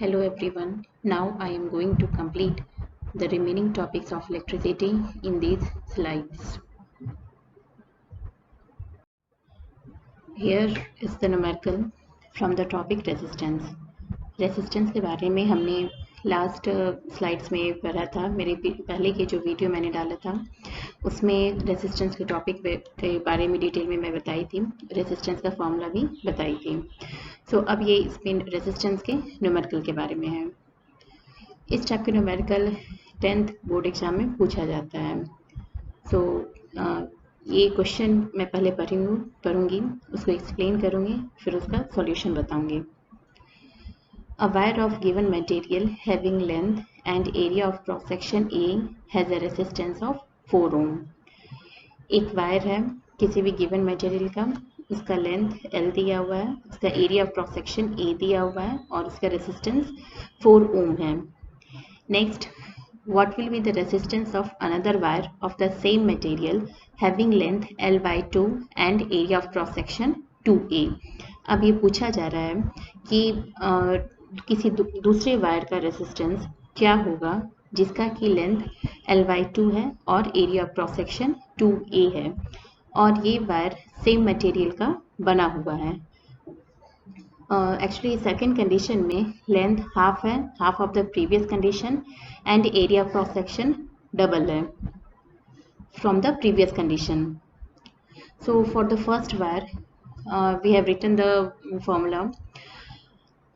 Hello everyone. Now I am going to complete the remaining topics of electricity in these slides. Here is the numerical from the topic resistance. Resistance के बारे में हमने last slides में पढ़ा था। मेरे पहले के जो वीडियो मैंने डाला था उसमें रेसिस्टेंस के टॉपिक के बारे में डिटेल में मैं बताई थी, रेसिस्टेंस का फॉर्मूला भी बताई थी। अब ये इसमें रेसिस्टेंस के न्यूमेरिकल के बारे में है। इस टाइप के न्यूमेरिकल 10th बोर्ड एग्जाम में पूछा जाता है। ये क्वेश्चन मैं पहले पढ़ूंगी, उसको एक्सप्लेन करूंगी, फिर उसका सॉल्यूशन बताऊंगी। A wire of given material having length and area of cross section A has a resistance of 4 ohm. एक वायर है किसी भी गिवन मटेरियल का, उसका लेंथ L दिया हुआ है, उसका area of cross section A दिया हुआ है और उसका रेसिस्टेंस 4 ओम है। Next, what will be the resistance of another wire of the same material having length L by 2 and area of cross section 2A। अब ये पूछा जा रहा है कि किसी दूसरे वायर का रेसिस्टेंस क्या होगा जिसका कि लेंथ L by 2 है और area of cross section 2A है और ये वायर सेम मटेरियल का बना हुआ है। एक्चुअली सेकेंड कंडीशन में लेंथ हाफ है, half of the previous condition, and area of cross section double है from the previous condition. So for the first wire we have written the formula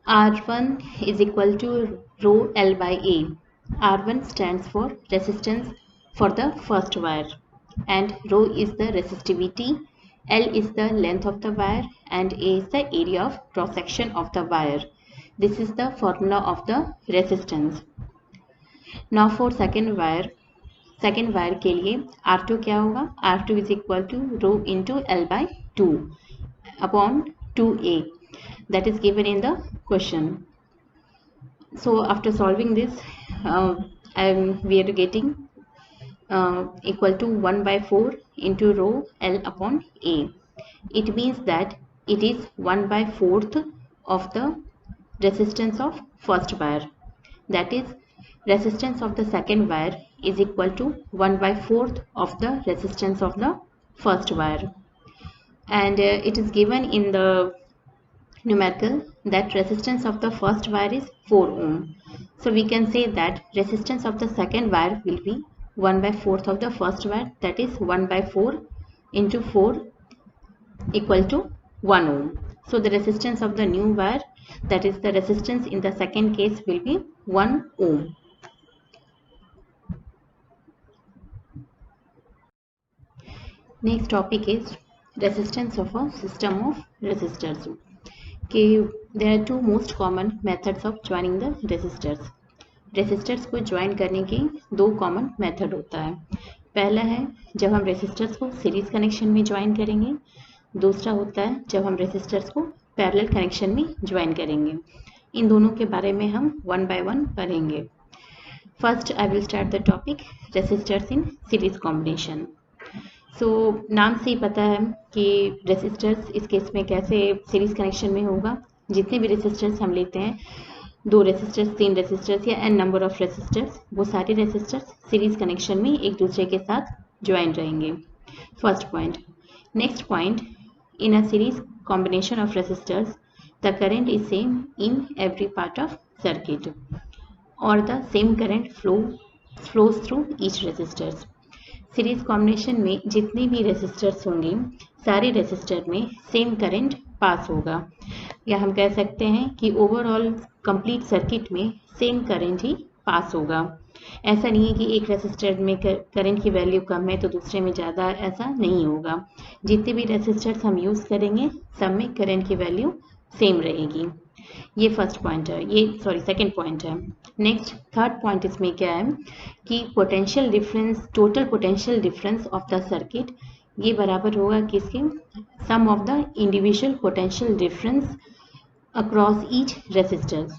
R1 is equal to rho L by A. R1 stands for resistance for the first wire and rho is the resistivity, L is the length of the wire and A is the area of cross section of the wire. This is the formula of the resistance. Now for second wire के लिए R2 क्या होगा? R2 is equal to rho into L by 2 upon 2A. That is given in the question. So after solving this, we are getting equal to 1 by 4 into rho L upon A. It means that it is 1 by 4th of the resistance of first wire. That is, resistance of the second wire is equal to 1 by 4th of the resistance of the first wire. And it is given in the numerical that resistance of the first wire is 4 ohm. So we can say that resistance of the second wire will be 1 by 4th of the first wire, that is 1 by 4 into 4 equal to 1 ohm. So the resistance of the new wire, that is the resistance in the second case, will be 1 ohm. Next topic is resistance of a system of resistors. There are two most common methods of joining the resistors. Resistors को join करने के दो common method होता है। पहला है जब हम रेसिस्टर्स को सीरीज कनेक्शन में ज्वाइन करेंगे, दूसरा होता है जब हम रेसिस्टर्स को पैरेलल कनेक्शन में ज्वाइन करेंगे। इन दोनों के बारे में हम वन बाय वन पढ़ेंगे। First I will start the topic resistors in series combination. नाम से ही पता है कि रेसिस्टर्स इस केस में कैसे सीरीज कनेक्शन में होगा। जितने भी रेसिस्टर्स हम लेते हैं, 2 रेसिस्टर्स, 3 रेसिस्टर्स या n नंबर ऑफ रेसिस्टर्स, वो सारे रेसिस्टर्स सीरीज कनेक्शन में एक दूसरे के साथ ज्वाइन रहेंगे। First point. Next point, in a series combination of resistors the current is same in every part of circuit और the same current flows through each resistors. Series combination में जितने भी रेसिस्टर्स होंगे, सारे रेसिस्टर में same current pass होगा, या हम कह सकते हैं कि ओवरऑल कंप्लीट सर्किट में सेम करंट ही पास होगा। ऐसा नहीं है कि एक रेसिस्टर में करंट की वैल्यू कम है तो दूसरे में ज़्यादा, ऐसा नहीं होगा। जितने भी रेसिस्टर्स हम यूज़ करेंगे सब में करंट की वैल्यू सेम रहेगी। ये फर्स्ट पॉइंट है, ये सेकंड पॉइंट है। नेक्स्ट थर्ड पॉइंट इसमें क्या है कि potential difference, total potential difference of the circuit, ये बराबर होगा किसके? Sum of the individual potential difference across each resistors.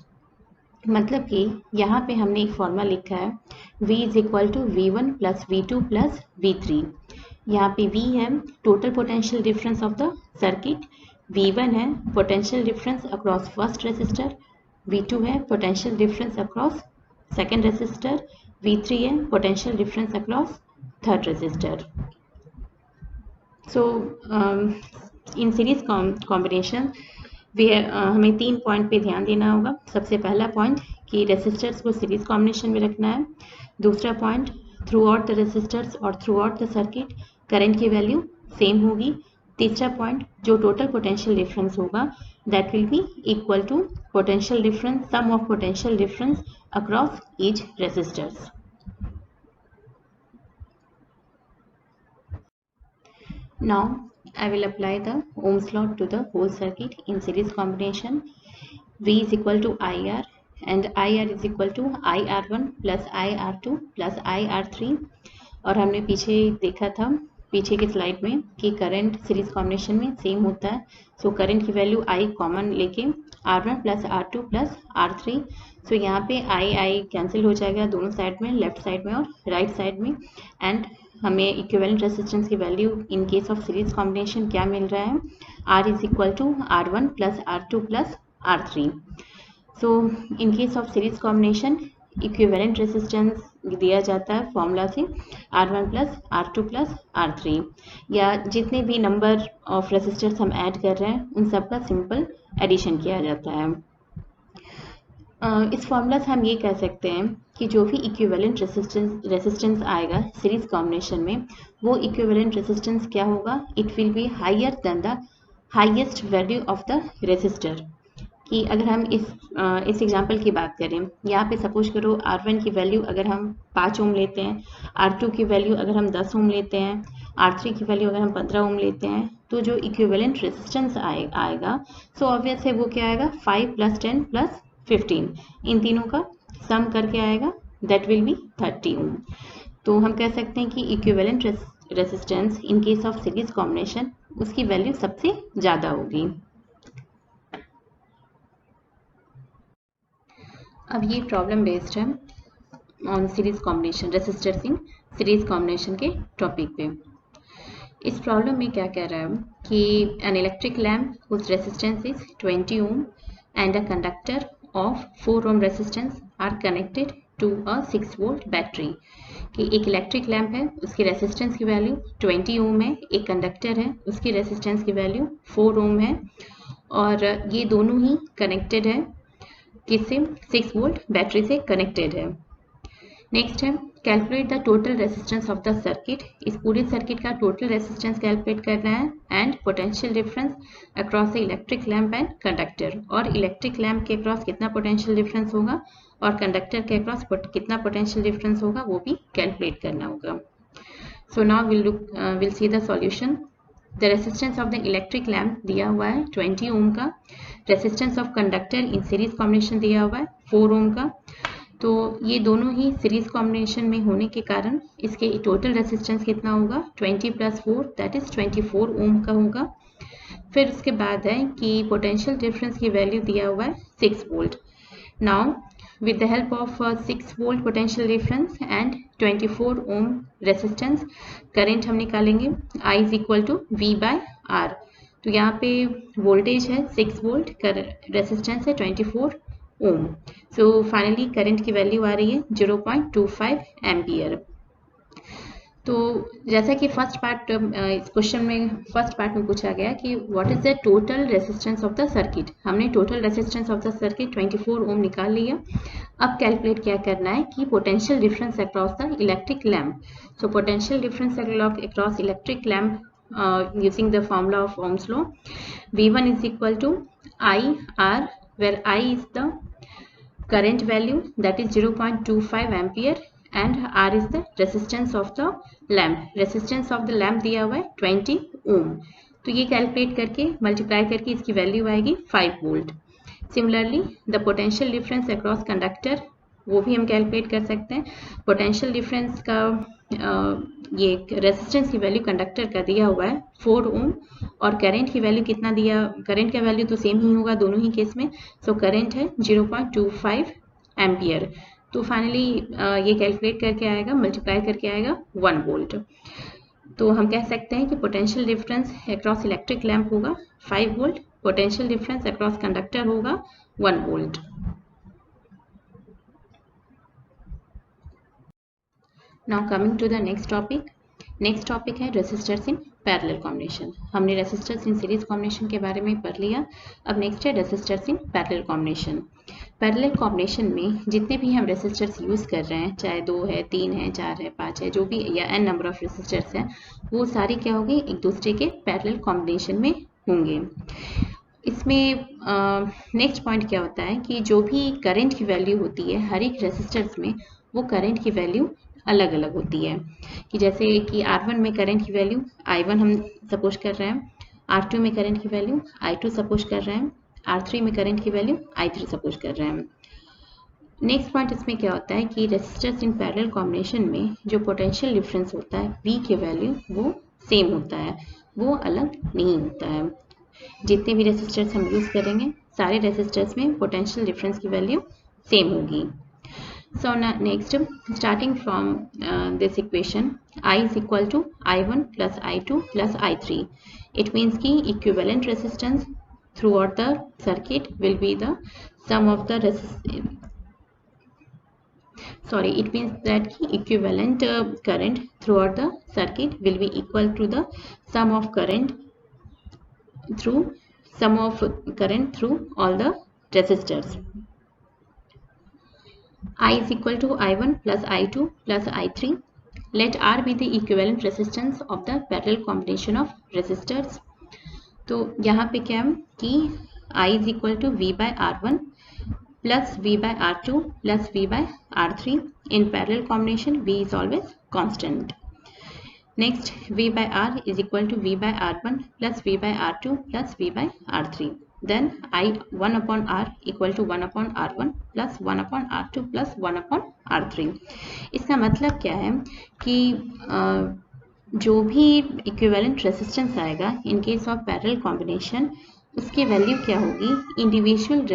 मतलब कि यहाँ पे हमने एक फॉर्मूला लिखा है V is equal to V1 plus V2 plus V3। यहाँ पे V है total potential difference of the circuit, V1 है potential difference across first resistor, V2 है potential difference across second resistor, V3 है potential difference across third resistor. So in series combination हमें 3 point पे ध्यान देना होगा. सबसे पहला पॉइंट कि रेसिस्टर्स को सीरीज कॉम्बिनेशन में रखना है. दूसरा point, throughout the resistors और throughout the circuit current की वैल्यू सेम होगी. तीसरा पॉइंट, जो टोटल पोटेंशियल डिफरेंस होगा that will be equal to potential difference, sum of potential difference across each resistors. Now I will apply the Ohm's law to the whole circuit in series combination. V is equal to IR and IR is equal to IR1 plus IR2 plus IR3. और हमने पीछे देखा था पीछे की slide में कि current series combination में सेम होता है. सो करंट की वैल्यू I कॉमन लेके R1 plus R2 plus R3. सो यहाँ पे I कैंसिल हो जाएगा दोनों साइड में, लेफ्ट साइड में और राइट साइड में. एंड हमें इक्विवेलेंट रेजिस्टेंस की value in case of series combination क्या मिल रहा है, R is equal to R1 plus R2 plus R3. So in case of series combination equivalent resistance दिया जाता है फॉर्मूला से R1 plus R2 plus R3, या जितने भी नंबर ऑफ रेजिस्टर्स हम ऐड कर रहे हैं उन सब का सिंपल एडिशन किया जाता है. इस फॉर्मूला से हम ये कह सकते हैं कि जो भी इक्विवेलेंट रेजिस्टेंस आएगा सीरीज कॉम्बिनेशन में वो इक्विवेलेंट रेजिस्टेंस क्या होगा, it will be higher than the highest value of the resistor. कि अगर हम इस एग्जांपल की बात करें, यहाँ पे सपोज करो R1 की वैल्यू अगर हम 5 ओम लेते हैं, R2 की वैल्यू अगर हम 10 ओम लेते हैं, R3 की वैल्यू अगर हम 15 ओम लेते हैं, तो जो इक्विवेलेंट रेजिस्टेंस आएगा सो ऑब्वियस है वो क्या आएगा 5 प्लस 10 प्लस 15, इन तीनों का सम करके आएगा दैट विल बी 30 ओम. तो हम कह सकते हैं कि equivalent resistance in case of series combination उसकी वैल्यू सबसे ज़्यादा होगी. अब ये प्रॉब्लम बेस्ड है on series combination, resistors in series combination के टॉपिक पे. इस प्रॉब्लम में क्या कह रहा है कि an electric lamp whose resistance is 20 ohm and a conductor of 4 ohm resistance are connected to a 6 volt battery. कि एक इलेक्ट्रिक लैम्प है उसकी रेजिस्टेंस की वैल्यू 20 ओम है, एक कंडक्टर है उसकी रेजिस्टेंस की वैल्यू 4 ओम है, और ये दोनों ही कनेक्टेड है किससे, 6 वोल्ट बैटरी से कनेक्टेड है. नेक्स्ट है calculate the total resistance of the circuit. इस पूरे सर्किट का टोटल रेजिस्टेंस कैलकुलेट करना है and potential difference across the electric lamp and conductor. और इलेक्ट्रिक लैम्प के अक्रॉस कितना पोटेंशियल डिफरेंस होगा और कंडक्टर के अक्रॉस कितना पोटेंशियल डिफरेंस होगा वो भी कैलकुलेट करना होगा. So now will see the solution. The resistance of the electric lamp दिया हुआ है 20 ओम का, resistance of conductor in series combination दिया हुआ है 4 ओम का. तो ये दोनों ही सीरीज कॉम्बिनेशन में होने के कारण इसके टोटल रेजिस्टेंस कितना होगा 20 प्लस 4 दैट इज 24 ओम का होगा. फिर उसके बाद है कि पोटेंशियल डिफरेंस की वैल्यू दिया हुआ है 6 volt. Now with the help of 6 volt potential difference and 24 ohm resistance current हम निकालेंगे I is equal to V by R. तो यहाँ पे वोल्टेज है 6 वोल्ट, रेजिस्टेंस है 24 ओम. सो फाइनली करंट की वैल्यू आ रही है 0.25 एम्पियर. तो जैसा कि फर्स्ट पार्ट इस क्वेश्चन में फर्स्ट पार्ट में पूछा गया कि what is the total resistance of the circuit, हमने total resistance of the circuit 24 ohm निकाल लिया. अब कैलकुलेट क्या करना है कि potential difference across the electric lamp. So potential difference across electric lamp using the formula of Ohm's law, V1 is equal to IR, where I is the current value that is 0.25 ampere and R is the resistance of the lamp. Resistance of the lamp दिया हुआ है 20 ohm. तो ये calculate करके multiply करके इसकी value आएगी 5 volt. Similarly the potential difference across conductor वो भी हम कैलकुलेट कर सकते हैं. पोटेंशियल डिफरेंस का ये रेजिस्टेंस की वैल्यू कंडक्टर का दिया हुआ है 4 ओम और करंट की वैल्यू कितना दिया, करंट का वैल्यू तो सेम ही होगा दोनों ही केस में. सो करंट है 0.25 एम्पियर. तो फाइनली ये कैलकुलेट करके आएगा, मल्टीप्लाई करके आएगा 1 वोल्ट. तो हम कह सकते हैं कि potential difference across electric lamp होगा 5 volt, potential difference across conductor होगा 1 volt. Now coming to the next topic. Next topic है रेसिस्टर्स इन पैरेलल कॉम्बिनेशन. हमने रेसिस्टर्स इन सीरीज कॉम्बिनेशन के बारे में पढ़ लिया. अब नेक्स्ट है resistors in parallel combination. Parallel combination में जितने भी हम रेसिस्टर्स यूज़ कर रहे हैं, चाहे 2 है, 3 है, 4 है, 5 है, जो भी या n नंबर ऑफ रेसिस्टर्स हैं, वो सारी क्या होगी, एक दूसरे के पैरेलल कॉम्बिनेशन में होंगे. इसमें नेक्स्ट पॉइंट क्या होता है कि जो भी करंट की वैल्यू होती है हर एक रेसिस्टर्स में, वो करंट की वैल्यू अलग अलग होती है. कि जैसे कि R1 में करंट की वैल्यू I1 हम सपोज कर रहे हैं, R2 में करंट की वैल्यू I2 सपोज कर रहे हैं, R3 में करंट की वैल्यू I3 सपोज कर रहे हैं. नेक्स्ट पॉइंट इसमें क्या होता है कि रेसिस्टर्स इन पैरेलल कॉम्बिनेशन में जो पोटेंशियल डिफरेंस होता है V के वैल्यू, वो सेम होता है, वो अलग नहीं होता है. जितने भी रेसिस्टर्स हम यूज़ करेंगे, सारे रेसिस्टर्स में पोटेंशियल डिफरेंस की वैल्यू सेम होगी. So now next, starting from this equation, I is equal to I1 plus I2 plus I3. It means कि equivalent resistance throughout the circuit will be the sum of the it means that ki equivalent current throughout the circuit will be equal to the sum of current through all the resistors. I is equal to I1 plus I2 plus I3. Let R be the equivalent resistance of the parallel combination of resistors. तो यहाँ पे क्या है कि I is equal to V by R1 plus V by R2 plus V by R3. In parallel combination, V is always constant. Next, V by R is equal to V by R1 plus V by R2 plus V by R3. Then I 1 upon R equal to 1 upon R1 plus 1 upon R2 plus 1 upon R3. इसका मतलब क्या है कि जो भी equivalent resistance आएगा इन case of parallel combination, उसकी value क्या होगी, इंडिविजुअल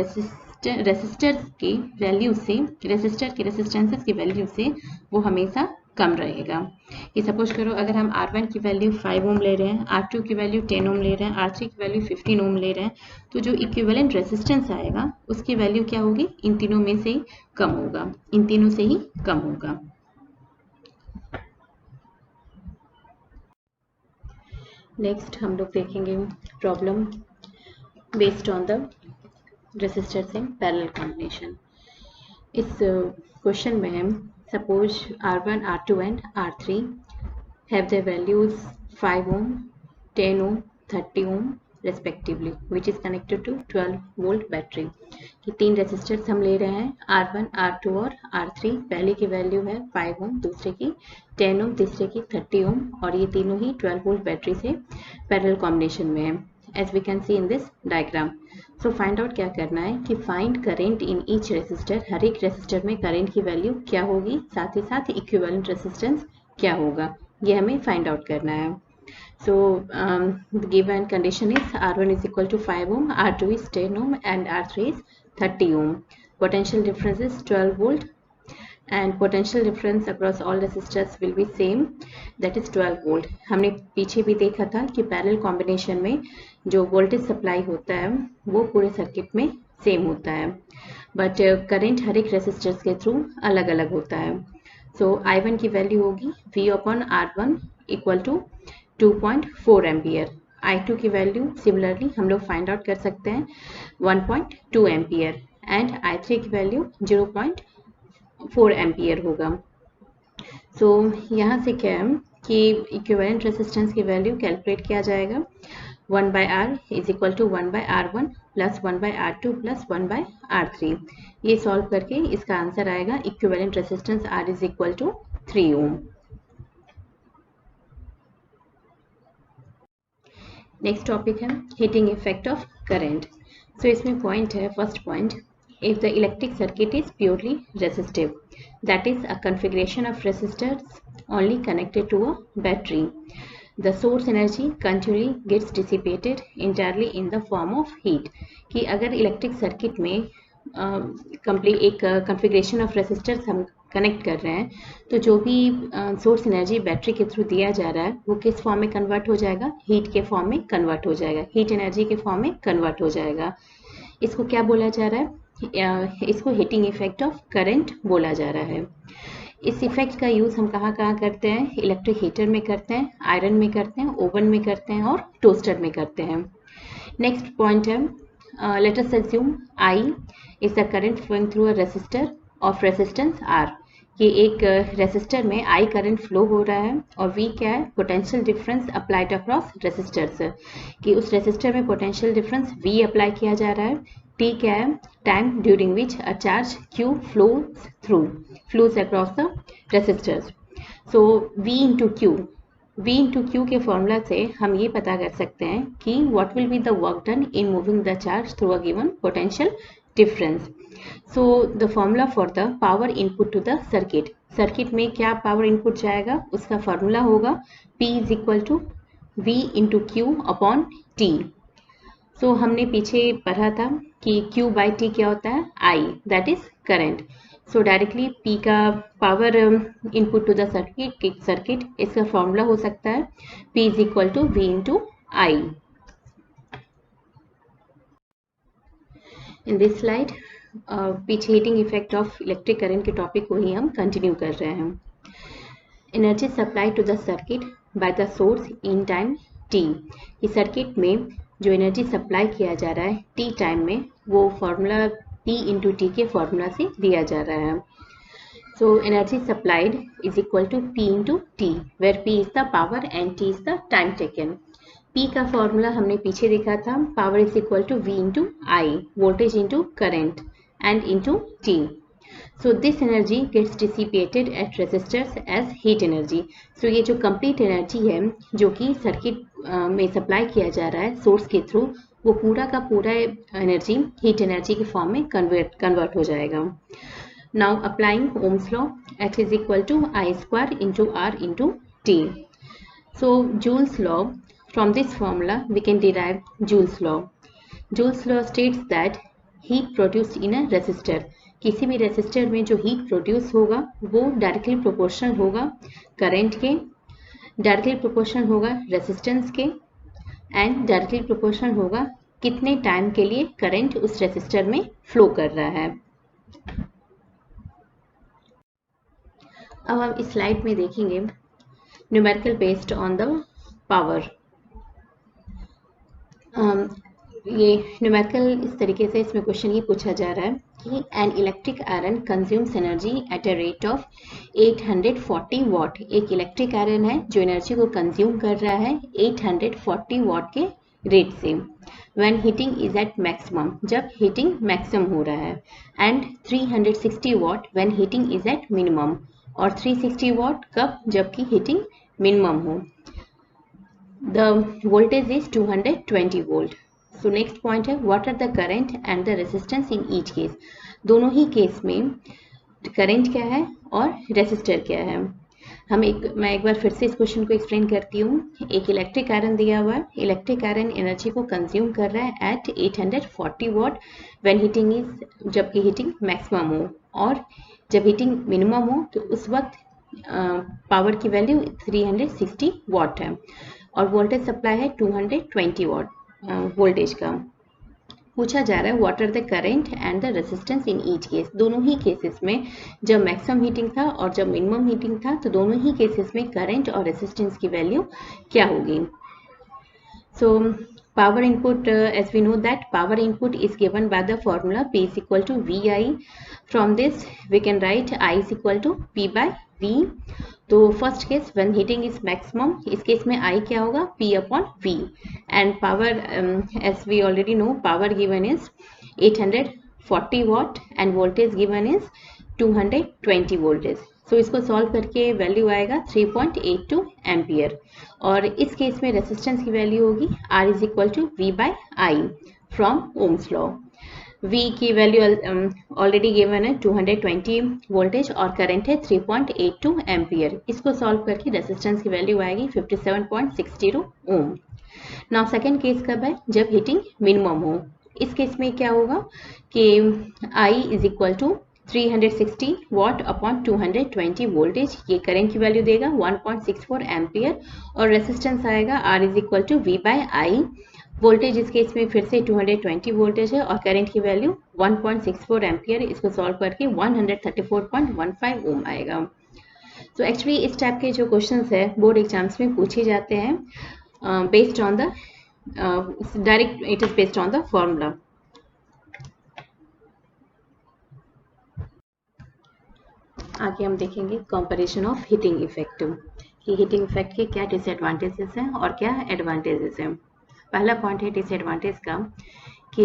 रेसिस्टर्स की वैल्यू से, रेसिस्टर के रेसिस्टेंसेस की वैल्यू से वो हमेशा कम रहेगा. कि सपोज करो अगर हम R1 की वैल्यू 5 ओम ले रहे हैं, R2 की वैल्यू 10 ओम ले रहे हैं, R3 की वैल्यू 15 ओम ले रहे हैं, तो जो इक्विवेलेंट रेसिस्टेंस आएगा उसकी वैल्यू क्या होगी, इन तीनों में से ही कम होगा, इन तीनों से ही कम होगा. नेक्स्ट हम लोग देखेंगे problem based on the resistors in parallel combination. इस क्वेश्चन में हम suppose R1, R2 and R3 have their values 5 ohm, 10 ohm, 30 ohm respectively, which is connected to 12 volt battery. कि 3 रेसिस्टर्स हम ले रहे हैं, R1, R2 और R3. पहले की वैल्यू है 5 ohm, दूसरे की 10 ohm, तीसरे की 30 ohm, और ये तीनों ही 12 volt बैटरी से पैरेलल कॉम्बिनेशन में है, as we can see in this diagram. So find out क्या करना है कि find current in each resistor, हर एक रेसिस्टर में करंट की वैल्यू क्या होगी, साथ ही साथ इक्विवेलेंट रेसिस्टेंस क्या होगा, ये हमें फाइंड आउट करना है. So given condition is R1 is equal to 5 ohm, R2 is 10 ohm and R3 is 30 ohm. Potential difference is 12 volt and potential difference across all resistors will be same, that is 12 volt. हमने पीछे भी देखा था कि parallel combination में जो voltage supply होता है वो पूरे सर्किट में सेम होता है, बट करंट हर एक रेसिस्टर्स के थ्रू अलग अलग होता है. सो I1 की वैल्यू होगी V upon R1 equal to 2.4 ampere. I2 की वैल्यू सिमिलरली हम लोग फाइंड आउट कर सकते हैं 1.2 एम्पियर एंड I3 की वैल्यू 0.4 एम्पियर होगा. सो यहाँ से क्या है कि इक्विवेलेंट रेसिस्टेंस की वैल्यू कैलकुलेट किया जाएगा. 1 by R is equal to 1 by R1 plus 1 by R2 plus 1 by R3. ये सॉल्व करके इसका आंसर आएगा equivalent resistance R is equal to 3 ohm. Next topic है हीटिंग इफेक्ट ऑफ करंट. सो इसमें point है, first point, if the electric circuit is purely resistive, that is a configuration of resistors only connected to a battery, the source energy continually gets dissipated entirely in the form of heat. कि अगर electric circuit में complete एक configuration of resistors हम connect कर रहे हैं, तो जो भी सोर्स एनर्जी बैटरी के थ्रू दिया जा रहा है वो किस फॉर्म में कन्वर्ट हो जाएगा, हीट के फॉर्म में कन्वर्ट हो जाएगा, हीट एनर्जी के फॉर्म में कन्वर्ट हो जाएगा. इसको क्या बोला जा रहा है? इसको हीटिंग इफेक्ट ऑफ करंट बोला जा रहा है। इस इफेक्ट का यूज़ हम कहाँ कहाँ करते हैं? इलेक्ट्रिक हीटर में करते हैं, आयरन में करते हैं, ओवन में करते हैं और टोस्टर में करते हैं। नेक्स्ट पॉइंट है, let us assume I is the current flowing through a resistor of resistance R. ये एक रेसिस्टर में आई करंट फ्लो हो रहा है और वी क्या है? Potential difference applied across resistors, कि उस रेसिस्टर में पोटेंशियल डिफरेंस वी अप्लाई किया जा रहा है। टी क्या है? Time during which a charge Q flows across the resistors. So V into Q के फॉर्मूला से हम ये पता कर सकते हैं कि what will be the work done in moving the charge through a given potential difference. So the formula for the power input to the circuit में क्या पावर इनपुट जाएगा? उसका फॉर्मूला होगा P is equal to V into Q upon T. So हमने पीछे पढ़ा था कि Q by T क्या होता है? I, that is current. So directly P का power input to the circuit इसका फॉर्मूला हो सकता है P is equal to V into I. In this slide पीछे heating effect of electric current के टॉपिक को ही हम कंटिन्यू कर रहे हैं। Energy supply to the circuit by the source in time T। इस सर्किट में जो एनर्जी सप्लाई किया जा रहा है T टाइम में, वो फॉर्मूला P इंटू टी के फॉर्मूला से दिया जा रहा है। So energy supplied is equal to P into T, where P is the power and T is the time taken. P का फॉर्मूला हमने पीछे देखा था, power is equal to V into I, voltage into current and into T. So this energy gets dissipated at resistors as heat energy. So ये जो complete energy है जो कि सर्किट में सप्लाई किया जा रहा है सोर्स के थ्रू, वो पूरा का पूरा एनर्जी हीट एनर्जी के फॉर्म में कन्वर्ट हो जाएगा। Now applying Ohm's law, H is equal to I square into R into T. So Joule's law, from this formula we can derive Joule's law. Joule's law states that heat produced in a resistor, किसी भी resistor में जो heat produce होगा वो directly proportional होगा current के, directly proportional होगा resistance के एंड डायरेक्टली प्रोपोर्शनल होगा कितने टाइम के लिए करंट उस रेसिस्टर में फ्लो कर रहा है। अब हम इस स्लाइड में देखेंगे numerical based on the power. ये न्यूमेरिकल इस तरीके से इसमें क्वेश्चन ये पूछा जा रहा है कि an electric iron consumes energy at a rate of 840 वाट। एक इलेक्ट्रिक आयरन है जो एनर्जी को कंज्यूम कर रहा है 840 वाट के रेट से, when heating is at maximum, जब हीटिंग मैक्सिमम हो रहा है, and 360 watt when heating is at minimum, और 360 वाट कब? जबकि हीटिंग मिनिमम हो। The voltage is 220 volt. So next point है what are the current and the resistance in each case. दोनों ही केस में करंट क्या है और रेसिस्टर क्या है। मैं एक बार फिर से इस क्वेश्चन को एक्सप्लेन करती हूँ। एक इलेक्ट्रिक आयरन दिया हुआ है, इलेक्ट्रिक आयरन एनर्जी को कंज्यूम कर रहा है at 840 watt when heating is, जबकि हीटिंग मैक्सिमम हो, और जब हीटिंग मिनिमम हो तो उस वक्त पावर की वैल्यू 360 वाट है और वोल्टेज सप्लाई है 220 वाट वोल्टेज का। पूछा जा रहा है what are the current and the resistance in each case. दोनों ही केसेस में जब मैक्सिमम हीटिंग था और जब मिनिमम हीटिंग था तो दोनों ही केसेस में करंट और रेजिस्टेंस की वैल्यू क्या होगी। सो power input, as we know that power input is given by the formula P is equal to VI. From this we can write I is equal to P by V. तो first case when heating is maximum, इस case में I क्या होगा? P upon V, and power as we already know power given is 840 watt and voltage given is 220 voltage. So इसको solve करके value आएगा 3.82 ampere, और इस केस में रेसिस्टेंस की वैल्यू होगी R is equal to V by I from Ohm's law. V की value already given है 220 वोल्टेज और करंट है 3.82 एम्पियर। इसको सॉल्व करके रेसिस्टेंस की वैल्यू आएगी 57.60 ओम। नाउ सेकेंड केस कब है? जब हीटिंग मिनिमम हो। इस केस में क्या होगा कि I is equal to 360 watt upon 220 voltage, ये करंट की वैल्यू देगा 1.64 एम्पियर, और रेसिस्टेंस आएगा R is equal to V by I voltage इस केस में फिर से 220 वोल्टेज है और करंट की वैल्यू 1.64 एम्पियर, इसको सॉल्व करके 134.15 ओम आएगा। तो एक्चुअली इस टाइप के जो क्वेश्चंस है बोर्ड एग्जाम्स में पूछे जाते हैं based on the direct, it is based on the formula. आगे हम देखेंगे कंपैरिजन ऑफ हीटिंग इफेक्ट कि हीटिंग इफेक्ट के क्या डिसएडवांटेजेस हैं और क्या एडवांटेजेस हैं। पहला पॉइंट है डिसएडवांटेज का कि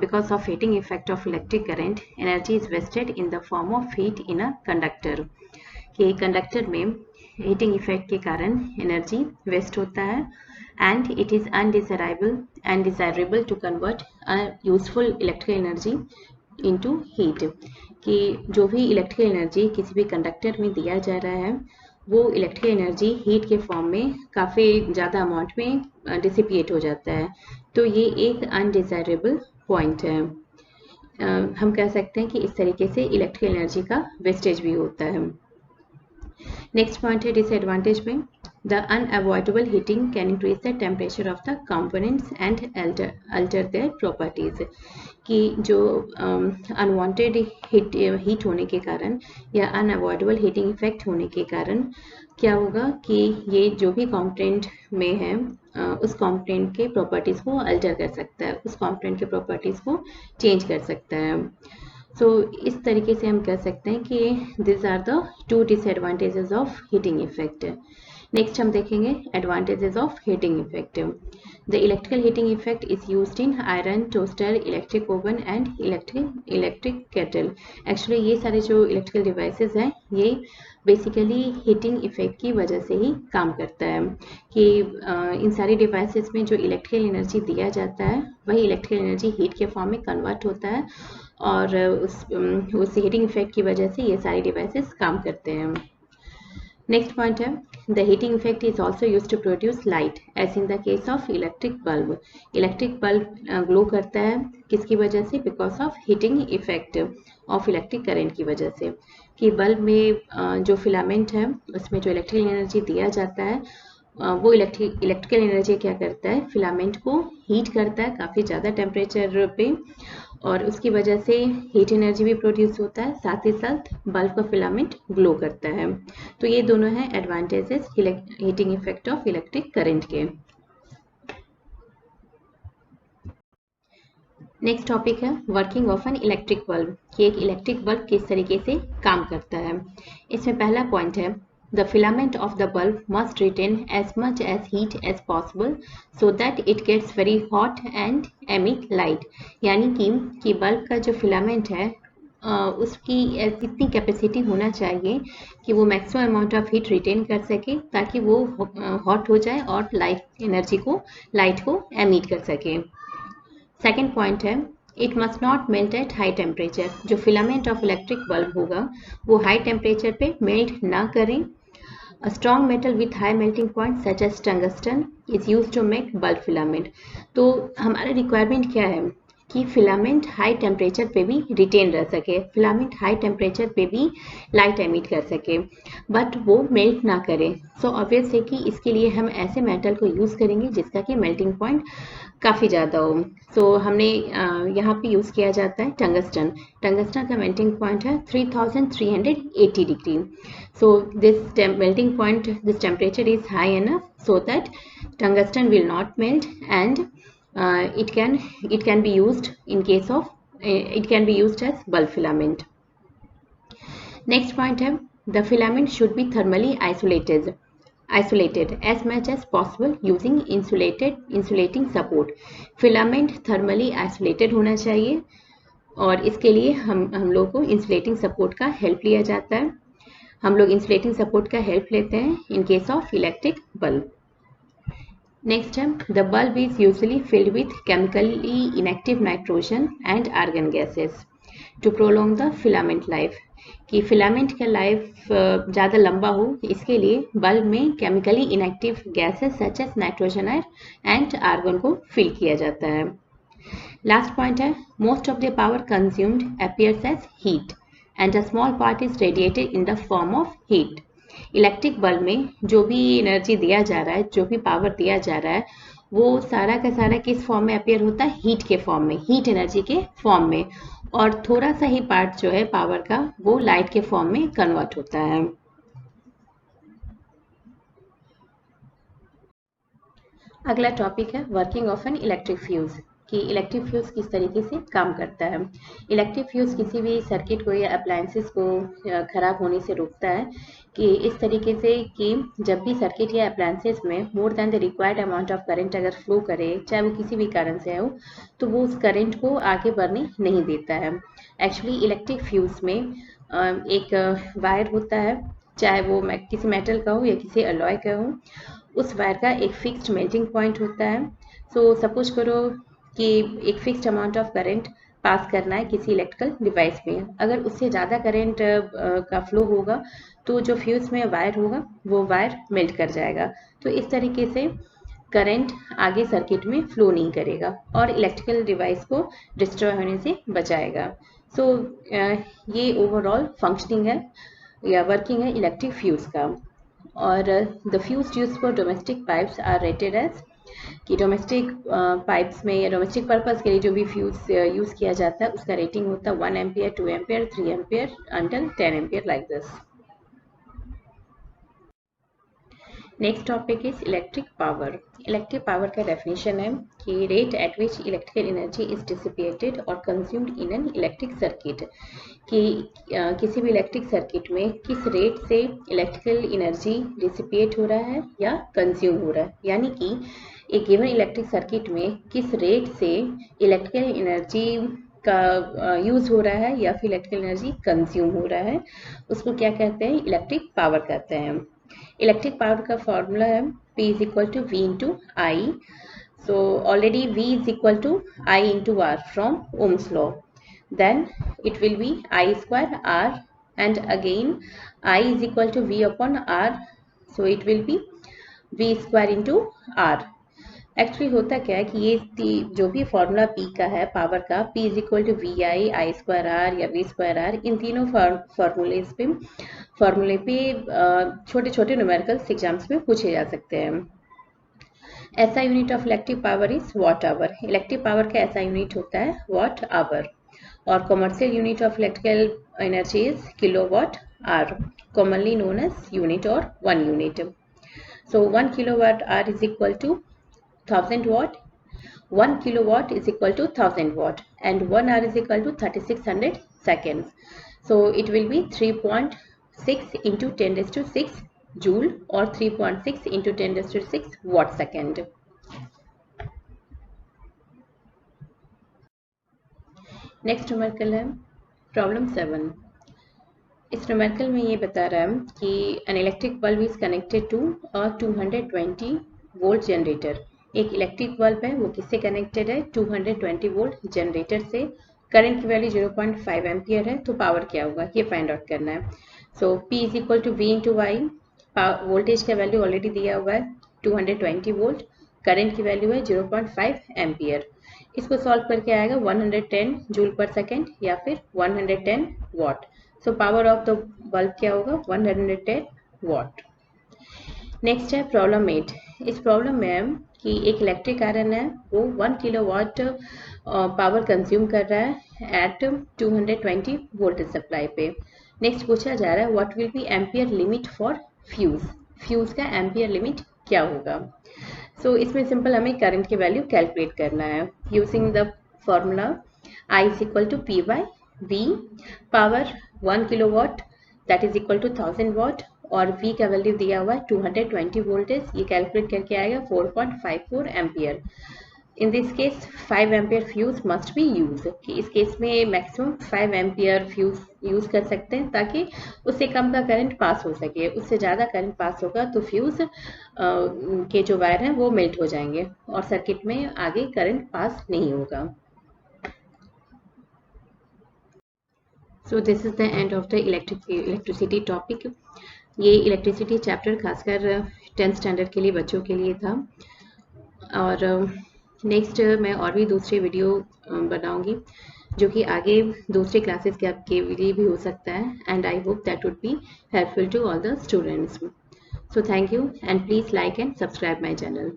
because of heating effect of electric current energy is wasted in the form of heat in a conductor, कि कंडक्टर में हीटिंग इफेक्ट के कारण एनर्जी वेस्ट होता है and it is undesirable to convert a useful electrical energy into heat, कि जो भी electrical energy किसी भी कंडक्टर में दिया जा रहा है वो इलेक्ट्रिकल एनर्जी हीट के फॉर्म में काफ़ी ज़्यादा अमाउंट में डिसिपिएट हो जाता है। तो ये एक अनडिजायरेबल पॉइंट है। हम कह सकते हैं कि इस तरीके से इलेक्ट्रिकल एनर्जी का वेस्टेज भी होता है। नेक्स्ट पॉइंट है डिसएडवांटेज में the unavoidable heating can increase the temperature of the components and alter their properties, कि जो अनवांटेड हीट होने के कारण या अनअवॉइडेबल हीटिंग इफेक्ट होने के कारण क्या होगा कि ये जो भी कंपोनेंट में है उस कंपोनेंट के प्रॉपर्टीज़ को अल्टर कर सकता है, उस कंपोनेंट के प्रॉपर्टीज़ को चेंज कर सकता है। सो इस तरीके से हम कह सकते हैं कि this are the two disadvantages of heating effect. Next हम देखेंगे advantages of heating effect. The electrical heating effect is used in iron toaster, electric oven and electric kettle. Actually ये सारे जो इलेक्ट्रिकल डिवाइसेस हैं ये बेसिकली हीटिंग इफेक्ट की वजह से ही काम करता है, कि इन सारी डिवाइसेस में जो इलेक्ट्रिकल एनर्जी दिया जाता है वही इलेक्ट्रिकल एनर्जी हीट के फॉर्म में कन्वर्ट होता है और उस हीटिंग इफेक्ट की वजह से ये सारी डिवाइसेस काम करते हैं। नेक्स्ट पॉइंट है the heating effect is also use to produce light as in the case of electric bulb. Electric bulb glow करता है किसकी वजह से? Because of heating effect of electric current की वजह से, कि बल्ब में जो फिलामेंट है उसमें जो इलेक्ट्रिकल एनर्जी दिया जाता है वो इलेक्ट्रिकल एनर्जी क्या करता है, फिलामेंट को हीट करता है काफ़ी ज़्यादा टेम्परेचर पे और उसकी वजह से हीट एनर्जी भी प्रोड्यूस होता है, साथ ही साथ बल्ब का फिलामेंट ग्लो करता है। तो ये दोनों हैं advantages heating effect of electric current के। नेक्स्ट टॉपिक है working of N electric bulb, कि एक इलेक्ट्रिक बल्ब किस तरीके से काम करता है। इसमें पहला पॉइंट है the filament of the bulb must retain as much as heat as possible so that it gets very hot and emit light, यानी कि बल्ब का जो फिलामेंट है उसकी इतनी कैपेसिटी होना चाहिए कि वो maximum amount of heat retain कर सके ताकि वो हॉट हो जाए और लाइट को एमिट कर सके। सेकेंड पॉइंट है it must not melt at high temperature, जो फिलामेंट ऑफ इलेक्ट्रिक बल्ब होगा वो हाई टेम्परेचर पे मेल्ट ना करें। A strong metal with high melting point such as tungsten is used to make bulb filament। तो हमारा requirement क्या है कि फिलामेंट हाई टेम्परेचर पे भी रिटेन रह सके, फिलामेंट हाई टेम्परेचर पे भी लाइट एमिट कर सके बट वो मेल्ट ना करे। सो ऑब्वियस है कि इसके लिए हम ऐसे मेटल को यूज़ करेंगे जिसका कि मेल्टिंग पॉइंट काफ़ी ज़्यादा हो। सो हमने यहाँ पे यूज़ किया जाता है टंगस्टन। टंगस्टन का मेल्टिंग पॉइंट है 3380 degree. So this melting point, this temperature is high enough so that tungsten will not melt and it can be used in case of it can be used as bulb filament. Next point है the filament should be thermally isolated as much as possible using insulating support। filament thermally isolated होना चाहिए और इसके लिए हम लोग को insulating support का help लिया जाता है। हम लोग insulating support का help लेते हैं in case of electric bulb। Next है the bulb is usually filled with chemically inactive nitrogen and argon gases to prolong the filament life, कि फिलामेंट का लाइफ ज़्यादा लंबा हो इसके लिए बल्ब में chemically inactive gases such as nitrogen and argon को फिल किया जाता है। लास्ट पॉइंट है most of the power consumed appears as heat and a small part is radiated in the form of heat. Electric bulb में जो भी energy दिया जा रहा है, जो भी पावर दिया जा रहा है वो सारा का सारा किस फॉर्म में अपीयर होता है? हीट के फॉर्म में, हीट एनर्जी के फॉर्म में, और थोड़ा सा ही पार्ट जो है पावर का वो लाइट के फॉर्म में कन्वर्ट होता है। अगला टॉपिक है working of an electric fuse, कि इलेक्ट्रिक फ्यूज किस तरीके से काम करता है। इलेक्ट्रिक फ्यूज किसी भी सर्किट को या अप्लायंसेस को खराब होने से रोकता है, कि इस तरीके से कि जब भी सर्किट या अप्लायंसेस में more than the required amount of current अगर फ्लो करे, चाहे वो किसी भी कारण से हो, तो वो उस करंट को आगे बढ़ने नहीं देता है। एक्चुअली इलेक्ट्रिक फ्यूज में एक वायर होता है, चाहे वो किसी मेटल का हो या किसी अलॉय का हो, उस वायर का एक फिक्स्ड मेल्टिंग पॉइंट होता है। सो सपोज करो कि एक fixed amount of current pass करना है किसी इलेक्ट्रिकल डिवाइस में, अगर उससे ज़्यादा करंट का फ्लो होगा तो जो फ्यूज में वायर होगा वो वायर मेल्ट कर जाएगा। तो इस तरीके से करंट आगे सर्किट में फ्लो नहीं करेगा और इलेक्ट्रिकल डिवाइस को डिस्ट्रॉय होने से बचाएगा। सो ये ओवरऑल फंक्शनिंग है या वर्किंग है इलेक्ट्रिक फ्यूज का। और the fuse use for domestic pipes are rated as, कि डोमेस्टिक पाइप्स में या डोमेस्टिक पर्पस के लिए जो भी फ्यूज यूज़ किया जाता है उसका रेटिंग होता है 1 ampere, 2 ampere, 3 ampere until 10 ampere like this. Next topic is electric power. Electric power का डेफिनेशन है कि rate at which electrical energy is dissipated और consumed in an electric circuit, कि किसी भी इलेक्ट्रिक सर्किट में किस रेट से इलेक्ट्रिकल एनर्जी डिसिपेट हो रहा है या कंज्यूम हो रहा है, यानी कि एक गिवन इलेक्ट्रिक सर्किट में किस रेट से इलेक्ट्रिकल एनर्जी का यूज़ हो रहा है या फिर इलेक्ट्रिकल एनर्जी कंज्यूम हो रहा है, उसको क्या कहते हैं? इलेक्ट्रिक पावर कहते हैं। इलेक्ट्रिक पावर का फॉर्मूला है P is equal to V into I. So already V is equal to I into R from Ohm's law, then it will be I square R, and again I is equal to V upon R, so it will be V square into R। Actually होता क्या है कि ये जो भी formula P का है power का, P is equal to V I square R या V स्क्वायर आर, इन तीनों फॉर्मूले पे छोटे छोटे न्यूमेरिकल्स एग्जाम्स में पूछे जा सकते हैं। ऐसा unit of electric power is watt hour. इलेक्ट्रिक पावर का ऐसा यूनिट होता है वॉट आवर, और commercial unit of electrical energy is kilowatt hour, commonly known as unit और 1 unit. So 1 kilowatt hour is equal to 1000 watt, 1 kilowatt is equal to 1000 watt, and 1 hour is equal to 3600 seconds. So it will be 3.6 into 10 raised to 6 joule or 3.6 into 10 raised to 6 watt second. Next numerical है problem 7। इस numerical में ये बता रहा है कि an electric bulb is connected to a 220 volt generator. एक electric bulb है, वो किससे कनेक्टेड है? 220 वोल्ट जनरेटर से। करंट की वैल्यू 0.5 एम्पियर है, तो पावर क्या होगा ये फाइंड आउट करना है। So P is equal to V into I. Voltage का वैल्यू ऑलरेडी दिया हुआ है 220 वोल्ट, करंट की वैल्यू है 0.5 एम्पियर। इसको सॉल्व करके आएगा 110 जूल पर सेकेंड या फिर 110 what. So power of the bulb क्या होगा? 110 वॉट। नेक्स्ट है प्रॉब्लम 8। इस प्रॉब्लम में कि एक इलेक्ट्रिक आयरन है, वो 1 किलोवाट पावर कंज्यूम कर रहा है एट 220 वोल्टेज सप्लाई पे। नेक्स्ट पूछा जा रहा है what will be ampere limit for fuse. Fuse का एम्पियर लिमिट क्या होगा? सो इसमें सिंपल हमें करंट की वैल्यू कैलकुलेट करना है using the formula I is equal to P by V। Power 1 kilowatt that is equal to 1000 watt, और V का वैल्यू दिया हुआ है 220 वोल्टेज, ये कैलकुलेट करके आएगा 4.54 ampere. In this case 5 ampere fuse must be use, कि इस केस में मैक्सिमम 5 एम्पियर फ्यूज यूज कर सकते हैं ताकि उससे कम का करंट पास हो सके। उससे ज़्यादा करंट पास होगा तो फ्यूज के जो वायर हैं वो मेल्ट हो जाएंगे और सर्किट में आगे करंट पास नहीं होगा। So this is the end of the electricity topic. ये इलेक्ट्रिसिटी चैप्टर खासकर 10th स्टैंडर्ड के लिए बच्चों के लिए था, और नेक्स्ट मैं और भी दूसरे वीडियो बनाऊंगी जो कि आगे दूसरे क्लासेस के लिए भी हो सकता है, and I hope that would be helpful to all the students. So thank you, and please like and subscribe my channel.